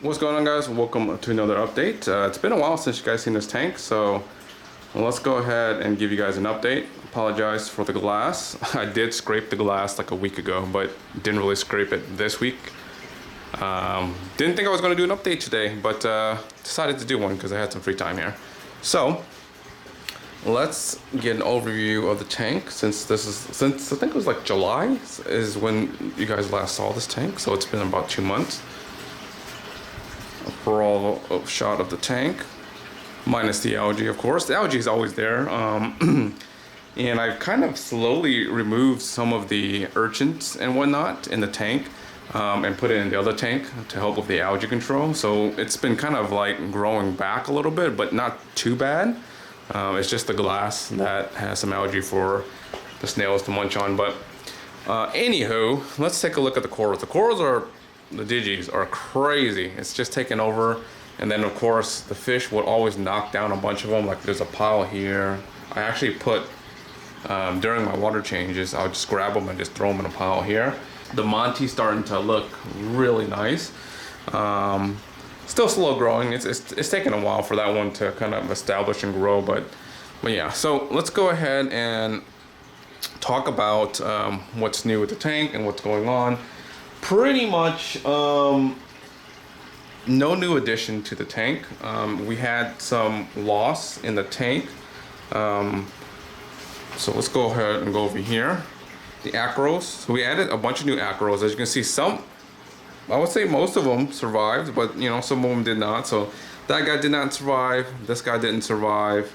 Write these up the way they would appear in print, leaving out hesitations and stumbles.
What's going on, guys? Welcome to another update. It's been a while since you guys seen this tank, so let's go ahead and give you guys an update. Apologize for the glass. I did scrape the glass like a week ago, but didn't really scrape it this week. Didn't think I was going to do an update today, but decided to do one because I had some free time here. So let's get an overview of the tank. Since I think it was like July is when you guys last saw this tank, so it's been about 2 months. Overall shot of the tank, minus the algae, of course. The algae is always there, and I've kind of slowly removed some of the urchins and whatnot in the tank, and put it in the other tank to help with the algae control. So it's been kind of like growing back a little bit, but not too bad. It's just the glass that has some algae for the snails to munch on. But anywho, let's take a look at the corals. The digis are crazy. It's just taken over. And then of course the fish would always knock down a bunch of them. Like there's a pile here. I actually put, during my water changes, I'll just grab them and just throw them in a pile here. The Monty's starting to look really nice. Still slow growing. It's taken a while for that one to kind of establish and grow, but yeah. So let's go ahead and talk about what's new with the tank and what's going on. Pretty much no new addition to the tank. We had some loss in the tank. So let's go ahead and go over here. The acros. So we added a bunch of new acros. As you can see, I would say most of them survived, but you know, some of them did not. So that guy did not survive. This guy didn't survive.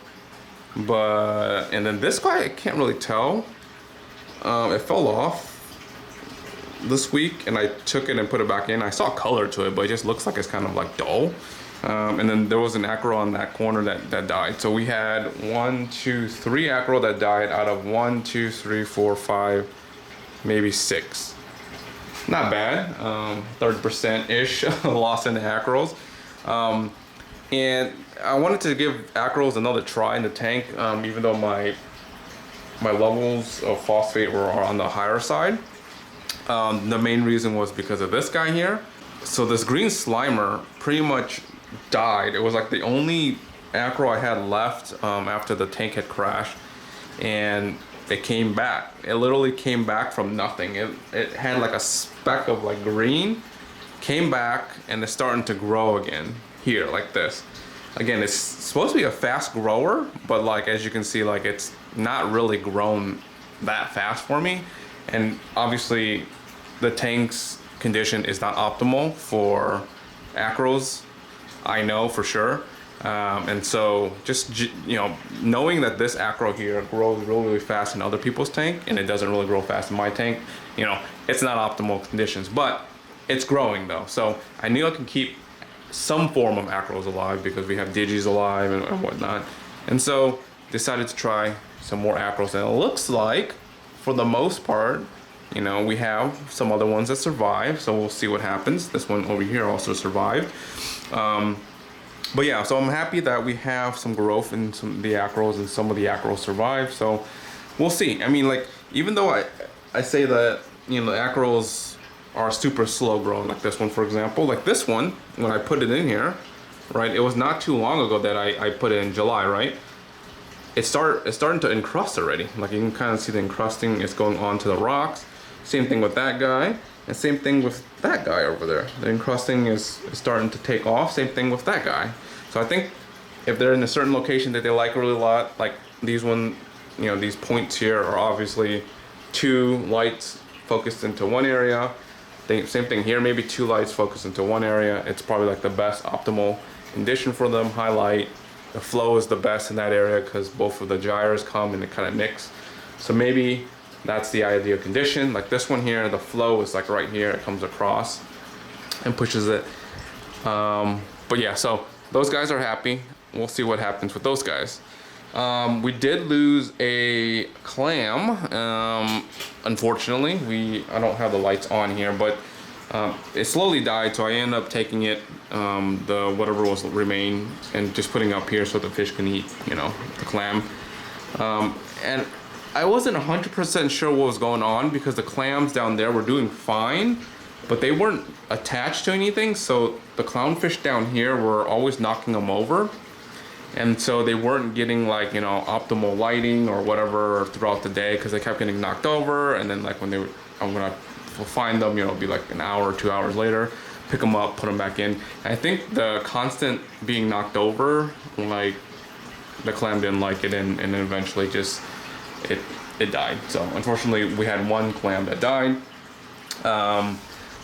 And then this guy, I can't really tell. It fell off this week, and I took it and put it back in. I saw color to it, but it just looks like it's kind of like dull. And then there was an acro on that corner that died. So we had 1, 2, 3 acro that died out of 1, 2, 3, 4, 5, maybe 6. Not bad. 30%-ish loss in the acros. And I wanted to give acros another try in the tank, even though my levels of phosphate were on the higher side. The main reason was because of this guy here. So this green slimer pretty much died. It was like the only acro I had left after the tank had crashed, and it came back. It literally came back from nothing. It had like a speck of like green, came back, and it's starting to grow again here like this. Again, it's supposed to be a fast grower, but like as you can see, like it's not really grown that fast for me. And obviously the tank's condition is not optimal for acros, I know for sure. And so just, you know, knowing that this acro here grows really, really fast in other people's tank and it doesn't really grow fast in my tank, you know, it's not optimal conditions, but it's growing though. So I knew I can keep some form of acros alive because we have digis alive and whatnot. And so decided to try some more acros, and it looks like for the most part, you know, we have some other ones that survive, so we'll see what happens. This one over here also survived. But yeah, so I'm happy that we have some growth in some of the acros, and some of the acros survive, so we'll see. I mean, like, even though I say that, you know, the acros are super slow growing, like this one, for example. Like this one, when I put it in here, right, it was not too long ago that I put it in July, right? It's starting to encrust already. Like you can kind of see the encrusting is going onto the rocks. Same thing with that guy, and same thing with that guy over there. The encrusting is starting to take off. Same thing with that guy. So I think if they're in a certain location that they like really a lot, like these one, you know, these points here are obviously 2 lights focused into one area. Same thing here, maybe 2 lights focused into one area. It's probably like the best optimal condition for them. Highlight, the flow is the best in that area because both of the gyres come and they kind of mix. So maybe that's the ideal condition. Like this one here, the flow is like right here, it comes across and pushes it. But yeah, so those guys are happy. We'll see what happens with those guys. We did lose a clam, unfortunately. I don't have the lights on here, but it slowly died, so I ended up taking it, the whatever was remain, and just putting up here so the fish can eat, you know, the clam. And I wasn't 100% sure what was going on because the clams down there were doing fine, but they weren't attached to anything. So the clownfish down here were always knocking them over. And so they weren't getting like, you know, optimal lighting or whatever throughout the day because they kept getting knocked over. And then like when I'm gonna find them, you know, it'll be like an hour or 2 hours later, pick them up, put them back in. And I think the constant being knocked over, like the clam didn't like it, and then eventually just, it died. So unfortunately we had one clam that died.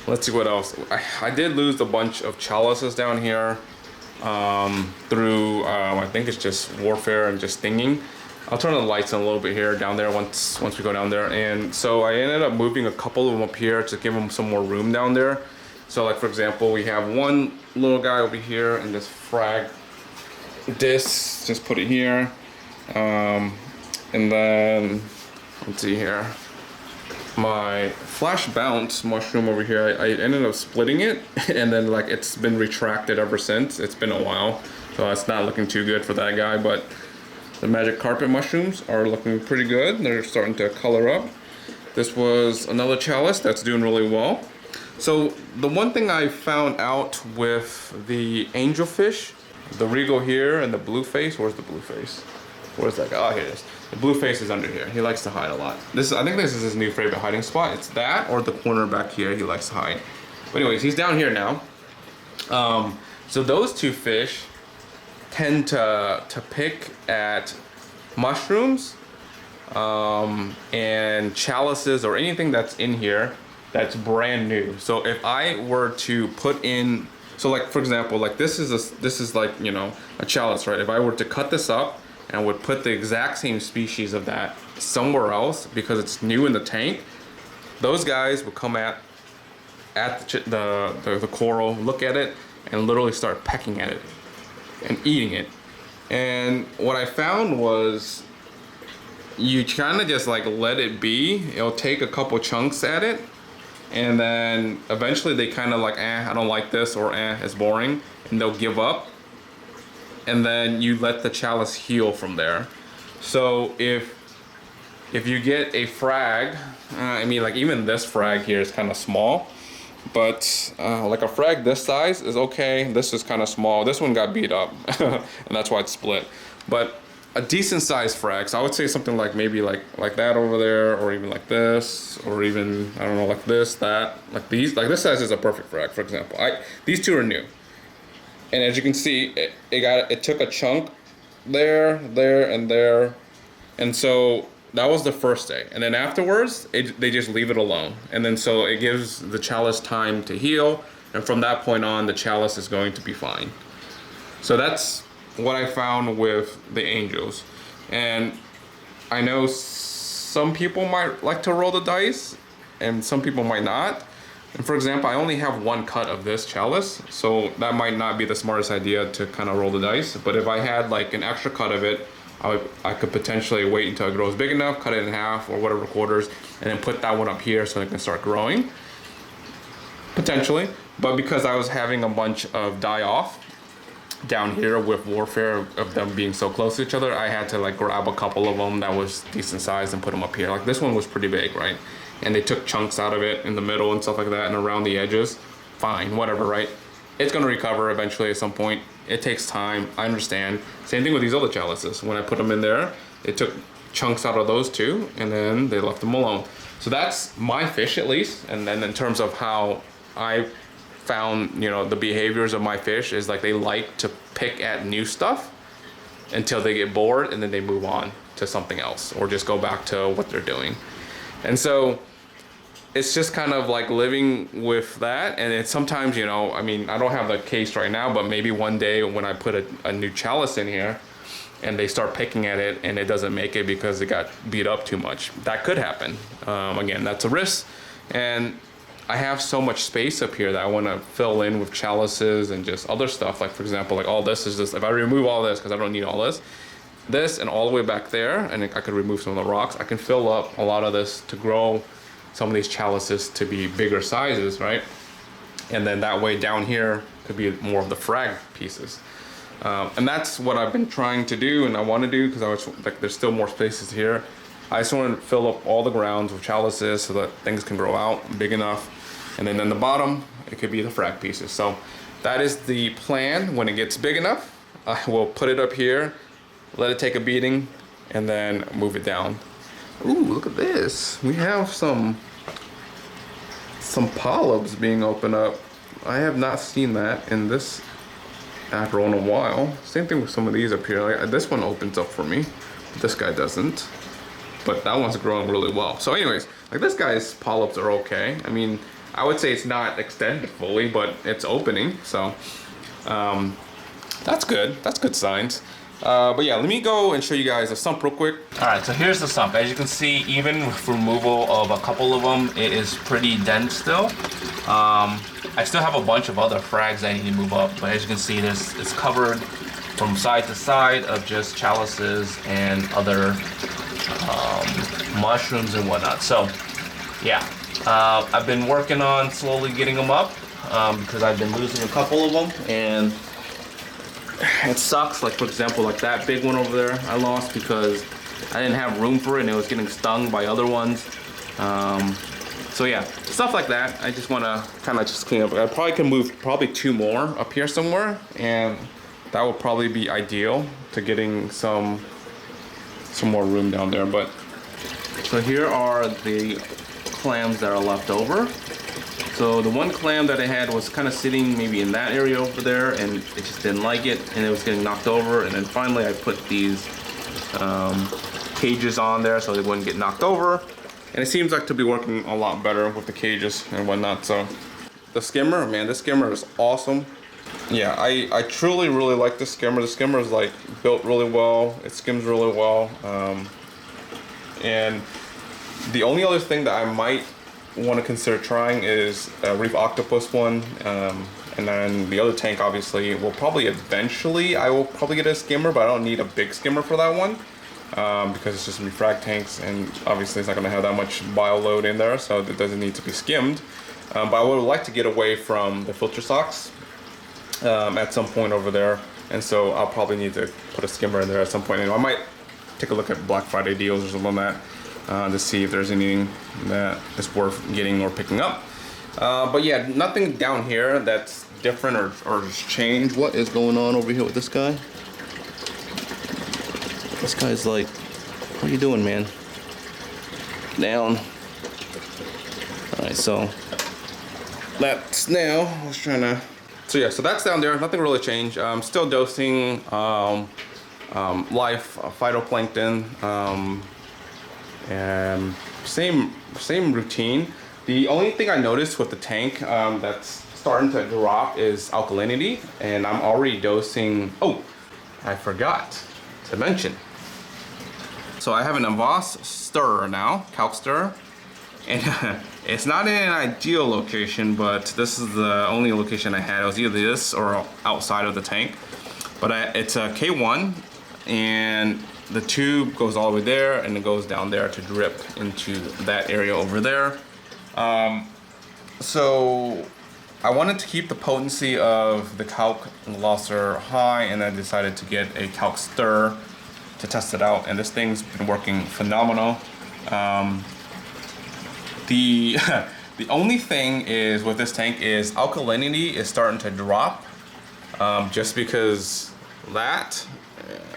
Let's see what else. I did lose a bunch of chalices down here. Through I think it's just warfare and just stinging. I'll turn the lights on a little bit here down there once we go down there. And so I ended up moving a couple of them up here to give them some more room down there. So like for example, we have one little guy over here in this frag disc, just put it here. And then let's see here, my flash bounce mushroom over here, I ended up splitting it, and then like it's been retracted ever since. It's been a while, so it's not looking too good for that guy. But the magic carpet mushrooms are looking pretty good. They're starting to color up. This was another chalice that's doing really well. So the one thing I found out with the angelfish, the regal here and the blue face, where's the blue face? Where's that guy? Oh, here it is. The blue face is under here. He likes to hide a lot. I think this is his new favorite hiding spot. It's that or the corner back here he likes to hide. But anyways, he's down here now. So those two fish tend to pick at mushrooms and chalices or anything that's in here that's brand new. So if I were to put in, so like for example, like this is like, you know, a chalice, right? If I were to cut this up and would put the exact same species of that somewhere else because it's new in the tank, those guys would come at the coral, look at it, and literally start pecking at it and eating it. And what I found was you kind of just like let it be. It'll take a couple chunks at it, and then eventually they kind of like, I don't like this, or it's boring, and they'll give up. And then you let the chalice heal from there. So if you get a frag, I mean like even this frag here is kind of small, but like a frag this size is okay. This is kind of small. This one got beat up and that's why it's split. But a decent sized frag, so I would say something like maybe like that over there, or even like this, or even, I don't know, like this, that, like these, like this size is a perfect frag, for example. These two are new. And as you can see, it took a chunk there, and there. And so that was the first day. And then afterwards, they just leave it alone. And then so it gives the chalice time to heal. And from that point on, the chalice is going to be fine. So that's what I found with the angels. And I know some people might like to roll the dice and some people might not. And for example, I only have one cut of this chalice, so that might not be the smartest idea to kind of roll the dice. But if I had like an extra cut of it, I could potentially wait until it grows big enough, cut it in half or whatever quarters, and then put that one up here so it can start growing. Potentially. But because I was having a bunch of die off down here with warfare of them being so close to each other, I had to like grab a couple of them that was decent size and put them up here. Like this one was pretty big, right? And they took chunks out of it in the middle and stuff like that and around the edges. Fine, whatever, right? It's gonna recover eventually at some point. It takes time, I understand. Same thing with these other chalices. When I put them in there, they took chunks out of those too, and then they left them alone. So that's my fish at least. And then in terms of how I found, you know, the behaviors of my fish is like they like to pick at new stuff until they get bored, and then they move on to something else or just go back to what they're doing. And so it's just kind of like living with that. And it's sometimes, you know, I mean, I don't have the case right now, but maybe one day when I put a new chalice in here and they start picking at it and it doesn't make it because it got beat up too much, that could happen. Again, that's a risk. And I have so much space up here that I want to fill in with chalices and just other stuff. Like for example, like all this is just, if I remove all this, because I don't need all this and all the way back there, and I could remove some of the rocks, I can fill up a lot of this to grow some of these chalices to be bigger sizes, right? And then that way down here could be more of the frag pieces. And that's what I've been trying to do and I want to do, because I was like, there's still more spaces here. I just want to fill up all the grounds with chalices so that things can grow out big enough. And then on the bottom, it could be the frag pieces. So that is the plan. When it gets big enough, I will put it up here, let it take a beating, and then move it down. Ooh, look at this. We have some polyps being opened up. I have not seen that in this acro in a while. Same thing with some of these up here. Like, this one opens up for me, but this guy doesn't. But that one's growing really well. So anyways, like this guy's polyps are okay. I mean, I would say it's not extended fully, but it's opening. So that's good. That's good signs. But yeah, let me go and show you guys the sump real quick. All right, so here's the sump. As you can see, even with removal of a couple of them, it is pretty dense still. I still have a bunch of other frags I need to move up, but as you can see, it's covered from side to side of just chalices and other mushrooms and whatnot. So yeah, I've been working on slowly getting them up because I've been losing a couple of them, and it sucks. Like for example, like that big one over there I lost because I didn't have room for it and it was getting stung by other ones. So yeah, stuff like that. I just want to kind of just clean up. I probably can move probably 2 more up here somewhere, and that will probably be ideal to getting some more room down there. But so here are the clams that are left over. So the one clam that I had was kind of sitting maybe in that area over there, and it just didn't like it, and it was getting knocked over. And then finally I put these cages on there so they wouldn't get knocked over. And it seems like to be working a lot better with the cages and whatnot. So the skimmer, man, this skimmer is awesome. Yeah, I truly really like this skimmer. The skimmer is like built really well. It skims really well. And the only other thing that I might want to consider trying is a Reef Octopus one. And then the other tank, obviously, will probably eventually, I will probably get a skimmer, but I don't need a big skimmer for that one. Because it's just gonna be frag tanks, and obviously it's not gonna have that much bio load in there, so it doesn't need to be skimmed. But I would like to get away from the filter socks at some point over there, and so I'll probably need to put a skimmer in there at some point. And I might take a look at Black Friday deals or something like that to see if there's anything that is worth getting or picking up. But yeah, nothing down here that's different or changed. What is going on over here with this guy? This guy's like, what are you doing, man? Down. Alright, so that's now, I was trying to, so yeah, so that's down there, nothing really changed. Still dosing life, phytoplankton, and same routine. The only thing I noticed with the tank that's starting to drop is alkalinity, and I'm already dosing, oh, I forgot to mention. So I have an Avast stirrer now, Kalk Strirrer, and it's not in an ideal location, but this is the only location I had. It was either this or outside of the tank, but it's a K1, and the tube goes all the way there, and it goes down there to drip into that area over there. So I wanted to keep the potency of the Kalk Glosser high, and I decided to get a Kalk Strirrer to test it out, and this thing's been working phenomenal. The only thing is with this tank is alkalinity is starting to drop, just because that,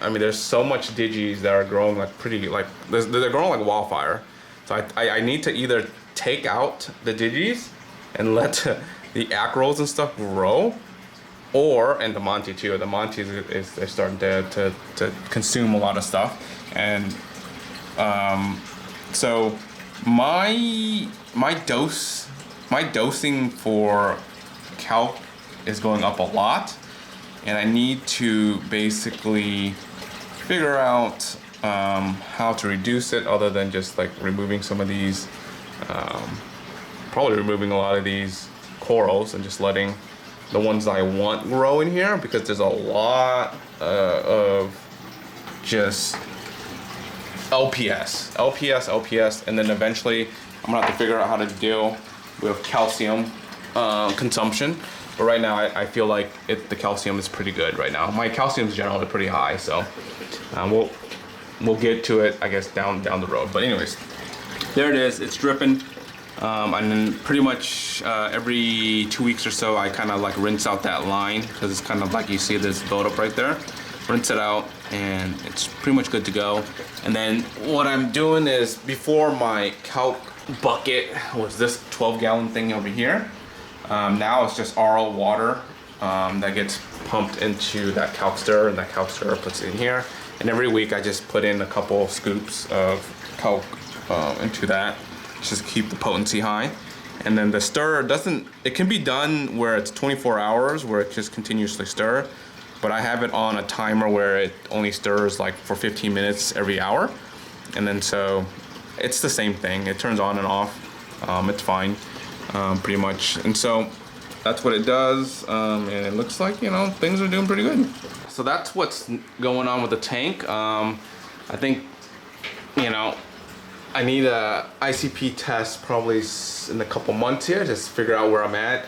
I mean, there's so much digis that are growing like they're growing like wildfire. So I need to either take out the digis and let the acros and stuff grow, and the Monty too. The Monty they're starting to consume a lot of stuff, and so my dosing for Kalk is going up a lot, and I need to basically figure out how to reduce it other than just like removing some of these, probably removing a lot of these corals and just letting the ones I want grow in here, because there's a lot of just LPS, and then eventually I'm gonna have to figure out how to deal with calcium consumption. But right now I feel like the calcium is pretty good right now. My calcium is generally pretty high, so we'll get to it, I guess, down the road. But anyways, there it is. It's dripping. And then pretty much every 2 weeks or so I kind of like rinse out that line, because it's kind of like you see this buildup right there. Rinse it out and it's pretty much good to go. And then what I'm doing is, before my Kalk bucket was this 12-gallon thing over here. Now it's just RO water that gets pumped into that Kalk Strirrer, and that Kalk Strirrer puts it in here. And every week I just put in a couple scoops of Kalk into that, just keep the potency high. And then the stir it can be done where it's 24 hours, where it just continuously stir. But I have it on a timer where it only stirs like for 15 minutes every hour. And then so it's the same thing. It turns on and off. It's fine, pretty much. And so that's what it does. And it looks like, you know, things are doing pretty good. So that's what's going on with the tank. I think, you know, I need a ICP test probably in a couple months here, just figure out where I'm at.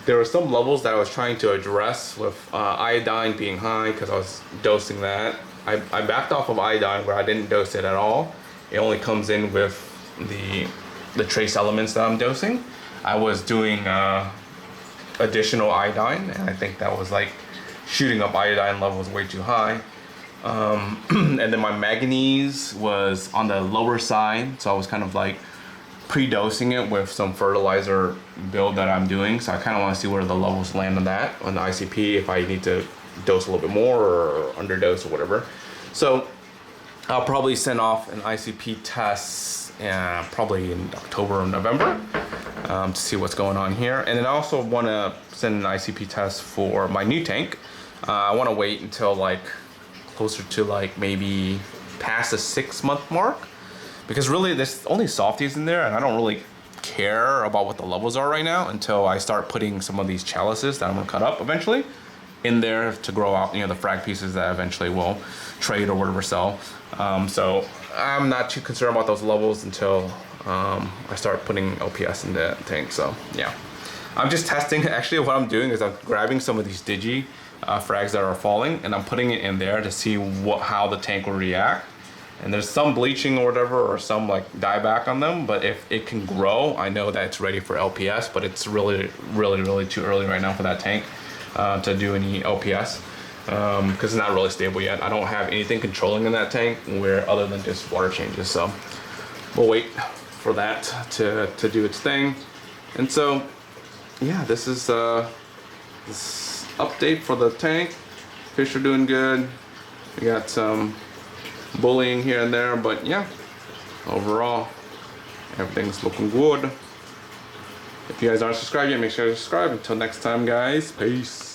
There were some levels that I was trying to address with iodine being high, because I was dosing that. I backed off of iodine where I didn't dose it at all. It only comes in with the trace elements that I'm dosing. I was doing additional iodine, and I think that was like shooting up iodine levels way too high. And then my manganese was on the lower side, so I was kind of like pre-dosing it with some fertilizer build that I'm doing. So I kind of want to see where the levels land on that, on the ICP, if I need to dose a little bit more or underdose or whatever. So I'll probably send off an ICP test probably in October or November to see what's going on here. And then I also want to send an ICP test for my new tank. I want to wait until like closer to like maybe past the 6-month mark, because really there's only softies in there, and I don't really care about what the levels are right now until I start putting some of these chalices that I'm gonna cut up eventually in there to grow out, you know, the frag pieces that eventually will trade or whatever sell. So I'm not too concerned about those levels until I start putting LPS in the tank. So yeah, I'm just testing. Actually, what I'm doing is I'm grabbing some of these digi frags that are falling, and I'm putting it in there to see how the tank will react. And there's some bleaching or whatever, or some like dieback on them, but if it can grow, I know that it's ready for LPS. But it's really too early right now for that tank to do any LPS, because it's not really stable yet. I don't have anything controlling in that tank where other than just water changes. So we'll wait for that to do its thing. And so yeah, this is this update for the tank. Fish are doing good. We got some bullying here and there, but yeah, overall everything's looking good. If you guys aren't subscribed yet, make sure to subscribe. Until next time, guys, peace.